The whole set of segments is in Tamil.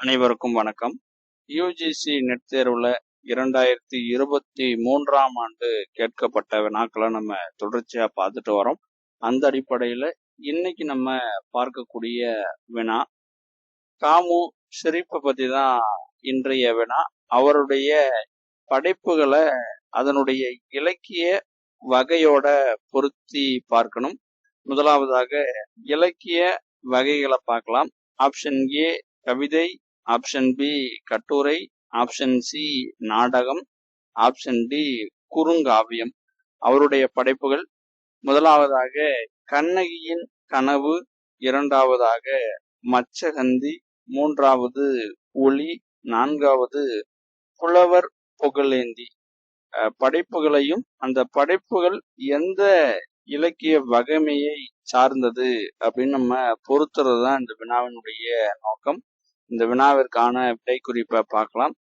அனைவருக்கும் வணக்கம். யுஜிசி நெட் தேர்வுல 2023ஆம் ஆண்டு கேட்கப்பட்ட வினாக்களை நம்ம தொடர்ச்சியா பார்த்துட்டு வரோம். அந்த அடிப்படையில இன்னைக்கு நம்ம பார்க்கக்கூடிய வினா காமு ஷெரீப்பை பத்தி தான் இன்றைய வினா. அவருடைய படைப்புகளை அதனுடைய இலக்கிய வகையோட பொருத்தி பார்க்கணும். முதலாவதாக இலக்கிய வகைகளை பார்க்கலாம். ஆப்ஷன் ஏ கவிதை, ஆப்ஷன் பி கட்டுரை, ஆப்ஷன் சி நாடகம், ஆப்ஷன் டி குறுங்காவியம். அவருடைய படைப்புகள் முதலாவதாக கண்ணகியின் கனவு, இரண்டாவதாக மச்சகந்தி, மூன்றாவது ஒளி, நான்காவது புலவர் புகழேந்தி. படைப்புகளையும் அந்த படைப்புகள் எந்த இலக்கிய வகைமையை சார்ந்தது அப்படின்னு நம்ம பொறுத்துறது தான் இந்த வினாவினுடைய நோக்கம். இந்த வினாவிற்கான விடை குறிப்பை பார்க்கலாம்.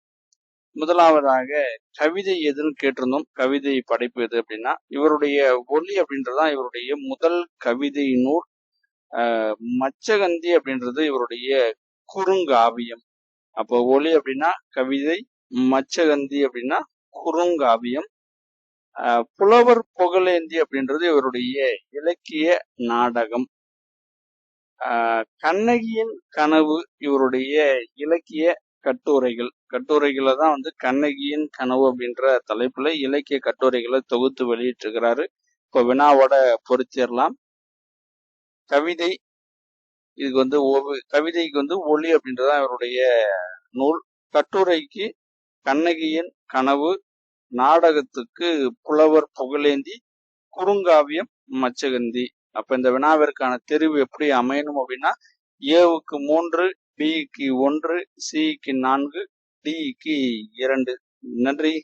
முதலாவதாக கவிதை எதுன்னு கேட்டிருந்தோம். கவிதை படைப்பு எது அப்படின்னா இவருடைய ஒளி அப்படின்றதுதான் இவருடைய முதல் கவிதை நூல். மச்சகந்தி அப்படின்றது இவருடைய குறுங்காவியம். அப்போ ஒளி அப்படின்னா கவிதை, மச்சகந்தி அப்படின்னா குறுங்காவியம், புலவர் புகழேந்தி அப்படின்றது இவருடைய இலக்கிய நாடகம், கண்ணகியின் கனவு இவருடைய இலக்கிய கட்டுரைகள். கட்டுரைகளை தான் கண்ணகியின் கனவு அப்படின்ற தலைப்புல இலக்கிய கட்டுரைகளை தொகுத்து வெளியிட்டு இருக்கிறாரு. இப்போ வினாவோட பொருத்திடலாம். கவிதை இதுக்கு கவிதைக்கு ஒளி அப்படின்றதான் இவருடைய நூல். கட்டுரைக்கு கண்ணகியின் கனவு, நாடகத்துக்கு புலவர் புகழேந்தி, குறுங்காவியம் மச்சகந்தி. அப்ப இந்த வினாவிற்கான தெரிவு எப்படி அமையணும் அப்படின்னா ஏவுக்கு 3, பிக்கு 1, சிக்கு 4, டிக்கு 2. நன்றி.